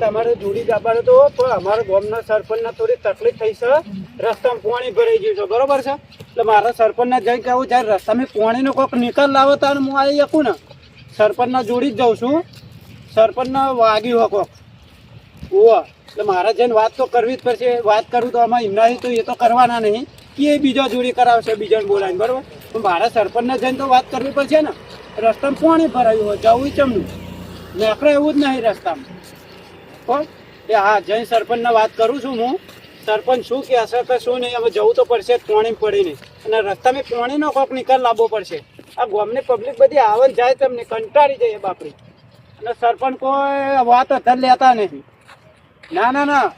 તમારે જોડી દાબાડો તો પણ અમારા ગામના સરપંચના થોડી તકલીફ થઈ છે. રસ્તામાં પાણી ભરાઈ ગયું છે, બરોબર છે? એટલે મારા સરપંચને જઈ કહેવું જ્યારે રસ્તામાં પાણીનો કોઈક નિકાલ લાવો ત્યારે હું આવી શકું ને. સરપંચના જોડી જ જાઉં છું. સરપંચને વાગ્યું હોય કોક ઓવા, એટલે મારે જઈને વાત તો કરવી જ પડશે. વાત કરું તો આમાં નહીં તો એ તો કરવાના નહીં કે એ બીજા જોડી કરાવશે બીજાને બોલાવીને, બરોબર? પણ મારા સરપંચને જઈને તો વાત કરવી પડશે ને. રસ્તામાં પાણી ભરાયું હોય, જવું ચમનું નેકળે એવું જ નહીં રસ્તામાં. પણ એ હા જઈને સરપંચને વાત કરું છું હું. સરપંચ શું કહેશે કે શું નહીં, અમે જવું તો પડશે જ પાણી પડીને. અને રસ્તામાં પાણીનો કોઈક નિકાલ લાવવો પડશે. આ ગામની પબ્લિક બધી આવે ને જાય તમને કંટાળી જાય બાપરી. અને સરપંચ કોઈ વાત અત્યારે લેતા નથી. ના ના ના,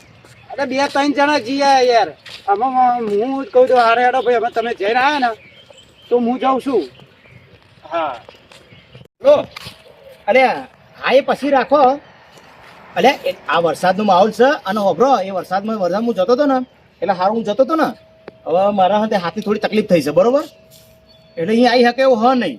અરે 2-3 જણા જઈએ યાર. આમાં હું જ કહું છું હારે હેડો ભાઈ, હવે તમે જઈને આવ્યા ને તો હું જાઉં છું. હા લો અરે હા એ પછી રાખો. અલે આ વરસાદનો માહોલ છે અને હોભરો એ વરસાદમાં હું જતો હતો ને એટલે હારું હું જતો હતો ને. હવે મારા હાથે હાથની થોડી તકલીફ થઈ છે, બરોબર? એટલે અહીં આવી શકે એવું હ નહીં.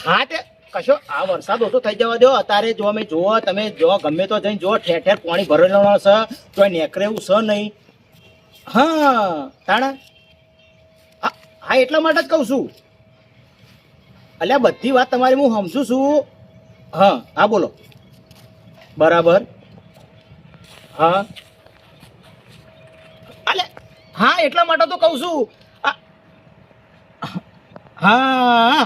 હા તે કશો આ વરસાદ ઓછો થઈ જવા દો. અત્યારે જો અમે જુઓ તમે જો ગમે તો જઈને જુઓ ઠેર ઠેર પાણી ભરેલો છે, તો નેકરે એવું છે નહીં. હા તાણા હા એટલા માટે જ કહું છું. અલ્યા બધી વાત તમારી હું સમજુ છું. હા હા બોલો. બરાબર. હા અલે હા એટલા માટે તો કહું છું. હા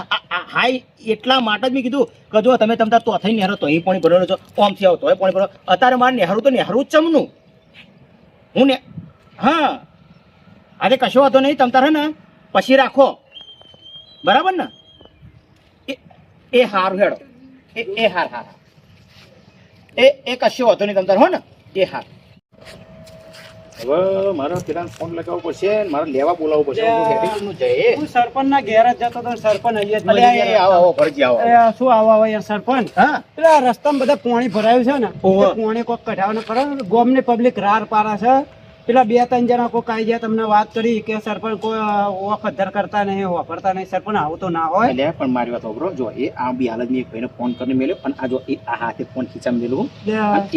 હા એટલા માટે જ મેં કીધું કે જો તમે તમતાર તો થઈ નેહરો તો એ પાણી ભરેલો છો, ઓમથી આવો તોય પાણી ભરો. અત્યારે મારે નેહરું તો નેહરું જ ચમનું હું ને. હા અરે કશો વાંધો નહીં, તમતાર હે ને પછી રાખો, બરાબર ને? એ હારું હેડો. એ હાર હાર એ કશો વાંધો નહીં તમતાર હો ને. એ હાર. હવે મારે પેલા ફોન લગાવવો પડશે, મારે લેવા બોલાવવું પડશે. હું સરપંચના ઘેર જ જતો હતો. સરપંચ અહીંયા આવો ફરજી આવો. શું આવો યાર સરપંચ? હા પેલા રસ્તામાં બધા પાણી ભરાયું છે ને, પાણી કોઈક કઢાવવાનું કરો. ગામની પબ્લિક રાર પારા છે. પેલા 2-3 જણા કોઈક આવી ગયા તમને વાત કરી કે સરપંચ કોઈ વખતર કરતા નહીં, વાપરતા નહીં. સરપંચ આવું તો ના હોય. એટલે પણ મારી વાત સાંભળો, જો એ આ બી હાલત ની એક ભાઈને ફોન કરીને મેલ્યો અને આ જો એ આ હાથે ફોન ખીચામાં મેલું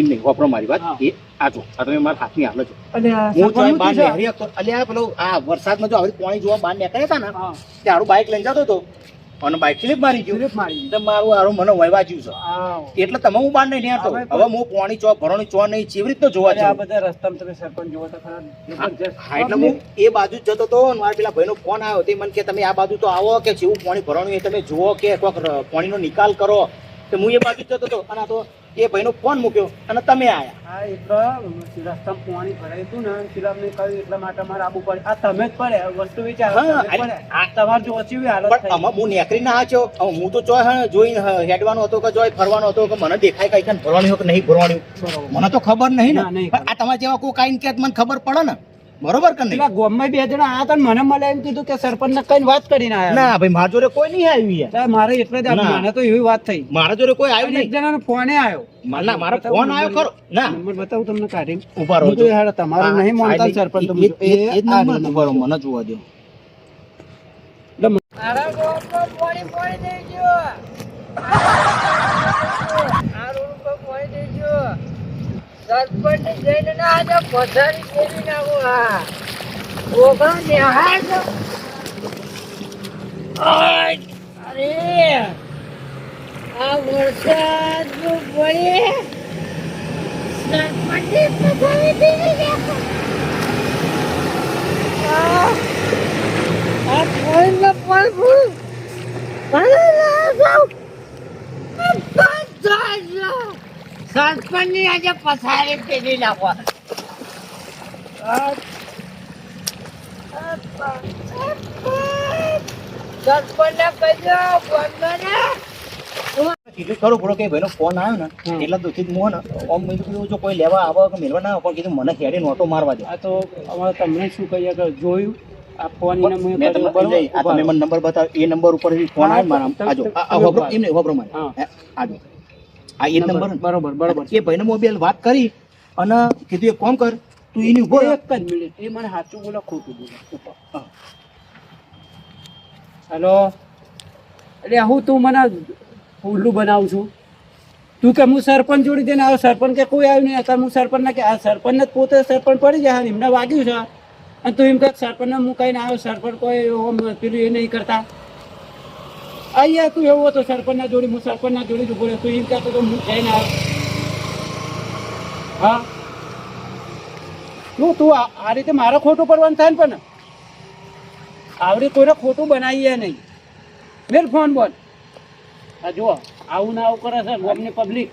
એમ નહીં વાપરો મારી વાત. એ આ જો આ તમે મારા હાથની હાલત હું તો બહાર નહેરી હતો. અલ્યા પેલો આ વરસાદમાં જો આવી પાણી જોવા બહાર નીકળ્યા હતા ને ત્યારે બાઇક લઈને જતો હતો અને બાઇક સ્લીપ મારી ગયું. તો મારું આરું મને વહેવાજ્યું છે એટલે તમે હું બહાર નહીં નીકળતો. હવે હું પાણી ચો ભરણી ચો નહીં ચેવી રીતનો જોવા આ બધા રસ્તામાં તમે સરપંચ જોવો તો ખરા. એટલે હું એ બાજુ જ જતો હતો. મારા પેલા ભાઈનો ફોન આવ્યો તે મને કે તમે આ બાજુ તો આવો કે જેવું પાણી ભરવાનું એ તમે જુઓ કે કોઈક પાણીનો નિકાલ કરો. તો હું એ બાજુ જ જતો હતો અને આ તો એ ભાઈનો ફોન મૂક્યો અને તમે આયા. હા એટલે રસ્તામાં પાણી ભરાયું હતું ને પેલા મેં કહ્યું એટલા માટે મારે આબુ પડે. આ તમે જ પડે વસ્તુ વિચાર. આ તમારે જો ઓછી હાલત પણ આમાં હું નેકરી ના હાચ્યો. હું તો ચોય જોઈને હેડવાનો હતો કે જોઈ ફરવાનો હતો કે મને દેખાય કઈ કઈ ભરવાનું કે નહીં ભરવાનું મને તો ખબર નહીં ને. આ તમારે જેવા કોઈ કાઈ કે મને ખબર પડે ને, બરોબર કે નહીં? ગામમાં 2 જણા આયા હતા ને મને મળે એમ કીધું કે સરપંચ ને કઈ વાત કરીને આયા. ના ભાઈ મારા જોડે કોઈ નહીં આવ્યું. મારે એટલે જ મને તો એવી વાત થઈ. મારા જોડે કોઈ આવ્યું નહીં. 1 જણાનો ફોને આવ્યો. ના મારો ફોન આવ્યો ખરો. ના નંબર બતાવું તમને કાઢીને. ઉભા રહો. તમારું નહીં માનતા સરપંચ તો એ નંબર ઉભા રહો, મને જોવા દો. મારા ગામમાં પાણી દેજો. આ રોડ પર પાણી દેજો. સરપંચ જઈને ના આજે પથારી ફેરી નાખો. હા ઓગા નેહાય છે. અરે આ વરસાદ નું પડે સરપંચ પથારી ફેરી નાખો. આ પાણીનો પણ સરપંચની આજે પથારી ફેરી નાખવા. સરપંચને કહેજો કીધું ખરું પડો કે ભાઈનો ફોન આવ્યો ને એટલા દુઃખી હું ને ઓમ મેં કીધું જો કોઈ લેવા આવે કે મેળવા ના આવે પણ કીધું મને હેડી નોટો મારવા દે. આ તો અમારે તમને શું કહીએ કે જોયું આ ફોન મેં તમને તમે મને નંબર બતાવ્યો એ નંબર ઉપર ફોન આવ્યો મારા. આજો આ હોબરો એમ નહીં હોબરો મારે આજો આ એ નંબર બરોબર બરોબર. એ ભાઈને મોબાઈલ વાત કરી અને કીધું એક કામ કર તું એની ઉભો 1 જ મિનિટ. એ મને સાચું બોલો ખોટું બોલો. હેલો એટલે હું તું મને ઉલ્લુ બનાવું છું. તું કે હું સરપંચ જોડી દઈને આવ્યો, સરપંચ કે કોઈ આવ્યું નહીં, અત્યારે હું સરપંચ ના કે આ સરપંચ ને પોતે સરપંચ પડી જાય, એમને વાગ્યું છે, અને તું એમ કે સરપંચ ને હું કહીને આવ્યો, સરપંચ કોઈ પેલું એ નહીં કરતા. અહીંયા તું એવો હતો સરપંચ ના જોડી, હું સરપંચ ના જોડી ઉભો રહ્યો, તું એમ કહેતો તો હું જઈને આવ્યો. હા તું આ રીતે મારે ખોટું પડવાનું થાય ને, પણ આવડી કોઈને ખોટું બનાવીએ નહીં. મેલ ફોન બોલ. આ જુઓ આવું ના આવું કરે છે ગામની પબ્લિક,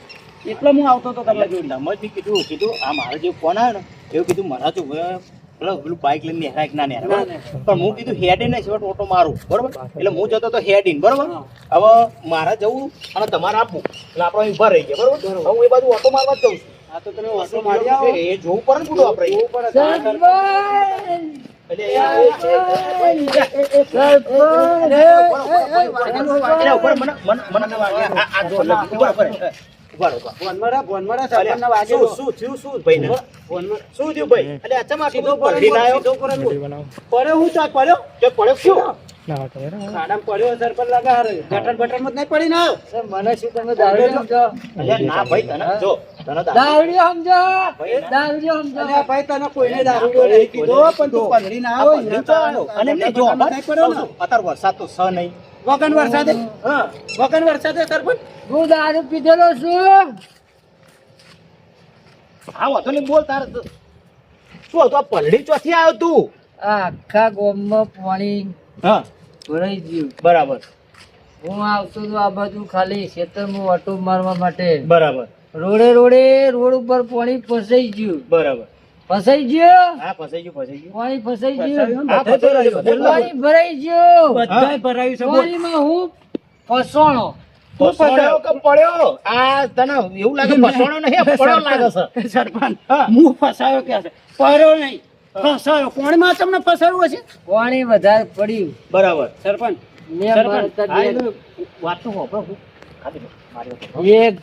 એટલે હું આવતો હતો તમારા જોડે. સમજથી કીધું આ મારો જે ફોન આવ્યો ને એવું કીધું મારા જો પેલું બાઇક લઈને નેહરાય કે ના નેહરાય, પણ હું કીધું હેડી ને છેવટ ઓટો મારું, બરોબર, એટલે હું જતો તો હેડીને, બરોબર. હવે મારે જવું અને તમારે આપવું, એટલે આપણે અહીં ઉભા રહી ગયા, બરોબર. હું એ બાજુ ઓટો મારવા જ જઉં છું. આ તો તમે ઓટો મારી આવો, એ જોવું પડે ને પૂરું આપણે જોવું પડે. ભોનમારા સરપંચના વાગે તો. શું ભાઈ ને શું થયું ભાઈ? એટલે અચાનક સીધો આટલું ભરીને આવ્યો. પડ્યો હું ચાલ પડ્યો કે પડ્યો શું? ખાડામાં પડ્યો સરપંચ લાગે હારે. ગટર બટર માં જ નહીં પડી ને આવ્યો. સર, મને શું તમે દારૂ સમજો? અલ્યા ના ભાઈ તને જો તને દારૂ સમજો, દારૂ સમજો. અલ્યા ભાઈ તને કોઈને દારૂડિયો નહીં કીધો, પણ તું પલળી ના આવ્યો, એમ તો આવ્યો. અને એમને જો ગટર બટર માં નહીં પડ્યો ને. અત્યારે વરસાદ તો સ નહીં. વગન વરસાદે વગન વરસાદે સરપંચ હું દારૂ પીધેલો છું. હા વાતો નહીં બોલ તારે શું હતું? આ પલડી ચોથી આવ્યો તું? આ આખા ગામમાં પાણી હા ભરાઈ ગયું. બરાબર હું આવતો તો આ બાજુ ખાલી ખેતરમાં ઓટો મારવા માટે. બરાબર રોડ ઉપર પાણી ફસાઈ ગયું. બરાબર ફસાઈ ગયું, હા ફસાઈ ગયું પાણી ફસાઈ ગયું, હા, ફસાઈ ગયું. પાણી ભરાઈ ગયું. બધાય ભરાયું છે. બોલ. પાણીમાં હું ફસોણો. ફસાણો કે પડ્યો? આ તને એવું લાગે ફસાણો નહીં, આ પડ્યો લાગે છે. સરપંચ હું ફસાયો ક્યાં છે? પડ્યો નહીં, ફસાયો. કોણમાં તમને ફસાયું હશે પાણી વધારે પડ્યું. બરાબર સરપંચ? મેં સરપંચ, મારતા આ બે- એનું વાત તો હોભળો. હું ખાલી મારી વાત હોભળો. એક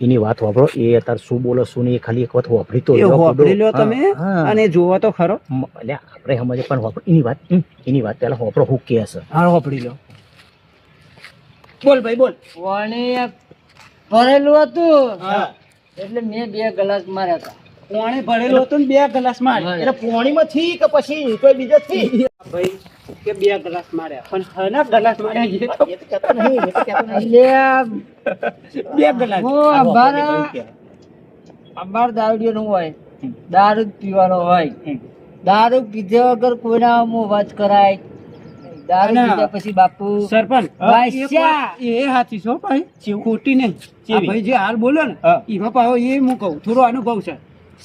એની વાત હોભળો. એ અત્યારે શું બોલો શું નહીં એ ખાલી એક વખત હોભળી તો એ હોભળી લ્યો તમે હા. અને જોવો તો ખરો. એટલે આપણે સમજે પણ હોભળો એની વાત પેલા હોભળો હું કે છે. હા હોભળી લો. બોલ ભાઈ બોલ. પાણી ભરેલું હતું હા એટલે મેં 2 ગ્લાસ માર્યા હતા. પાણી ભરેલું હતું ને 2 ગ્લાસ માર્યા. એટલે પોણીમાં થી કે પછી કોઈ બીજા થી? ભાઈ કે 2 ગ્લાસ માર્યા, પણ હના ગ્લાસ માર્યા એ તો એ તો કહેતો નહીં, એ તો કહેતો નહીં. એટલે 2 ગ્લાસ. હું અમાર દારૂડિયો નું હોય, દારૂ જ પીવાનો હોય. દારૂ પીધા વગર કોઈના મોં વાત કરાય. દારૂ ના. પીધા પછી બાપુ સરપંચ બાદશાહ. એ હાથી છો ભાઈ, ખોટી નહીં. આ ભાઈ જે હાલ બોલો ને હા. એમાં પાછો એ હું કહું થોડો અનુભવ છે.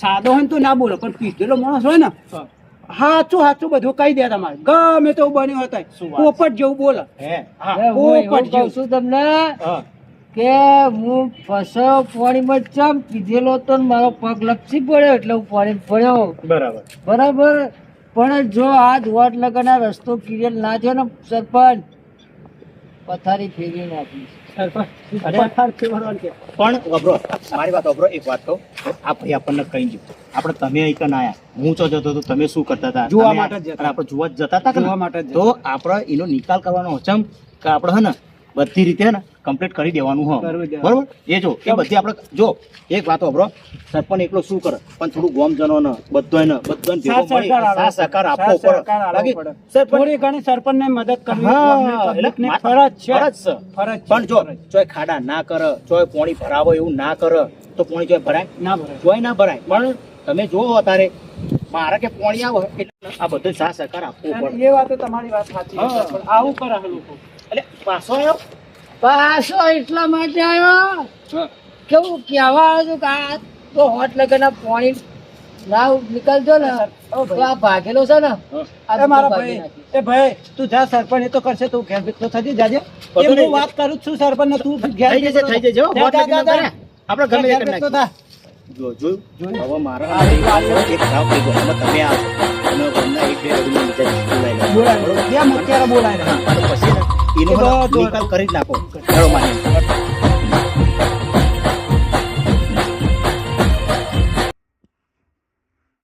સાદો હોય ને તો ના બોલો, પણ પીધેલો માણસ હોય ને સાચું બધું કહી દે તમારે, ગમે તેવું બન્યું શું હતા વાત? પોપટ જેવું બોલે. હે હા, એટલે હું એવું પોપટ કહું જેવું. છું તમને હા કે હું ફસાયો પાણીમાં ચમ પીધેલો તો ને મારો પગ લપસી પડ્યો એટલે હું પાણી પડ્યો. બરાબર બરાબર. પણ જો આ વોટ લગાના રસ્તો ક્લિયર ના થયો ને સરપંચ, પથારી ફેરવી નાખી. સરપંચ, અરે. પથાર ફેરવવાનું કે. પણ વબરો મારી વાત વબરો એક વાત કહું. આ ભાઈ આપણને કહી ગયું આપણે તમે અહીં કન આયા, હું ચો જતો તો તમે શું કરતા હતા? જોવા તમે માટે જ જતા. અને આપણે જોવા જ જતા હતા કે ના? જોવા માટે જ જતા. તો આપણે એનો નિકાલ કરવાનો ચમ કે આપણે હે ને બધી રીતે હે ને કમ્પ્લીટ કરી દેવાનું હો. કરવી દેવાનું. બરોબર એ જો એ બધી આપણે જો એક વાત વબરો સરપંચ એકલો શું કરે પણ થોડું ગોમજનો ને બધાને ભેગો સાથ મળી સહકાર આલવો સાથ સહકાર પડે. આપવો સાથ સહકાર પડે. આલવો બાકી પડે. સરપંચ થોડી ઘણી સરપંચને મદદ કરવી હા, અમને પબ્લિકને એટલે ફરજ છે. ફરજ છે. ફરજ છે. પણ જો ચોય ખાડા ના કરે, ચોય પોણી ભરાવો એવું ના કરે તો પોણી ચોય ભરાય? ના ભરાય. ચોય ના ભરાય. પણ તમે જોવો અત્યારે મારે કે પોણી આવે એટલે આ બધો સાથ સહકાર આપવો પડે. એ વાત તો તમારી વાત સાચી છે. હા. પણ આવું કરે છે લોકો. એટલે પાછો આવ્યો પાછો એટલા માટે આવ્યો કેવું કહેવા આવ્યો છું કે આ તો હોટ લગાના પાણી ના નીકળજો ને તો આ ભાગેલો છે ને આ એ મારા બધું ભાઈ, ભાગી નાખ્યું. એ ભાઈ તું જા સરપંચ એ તો કરશે, તું ઘેર ભેગતો થજે જાજે. બધું એ હું નહીં. વાત કરું જ છું સરપંચ ને, તું ઘેર થઈ જશે થઈ જશે હો. જા, વોટ જા, લગીને જા, કરે. આપણે ગમે તે ઘેર કરી ભેગતો નાખીએ. થા. જોયું હવે મારા હાથે એક ખરાબ થઈ ગયો. હવે તમે આવો તમે ઘરના એક બે અડીને બીજા બોલાવી લો. બોલાય. બે મુખ્યારો બોલાય. હા, અને પછી ને એનો એ બધો નિકાલ કરી જ નાખો. ચલો માની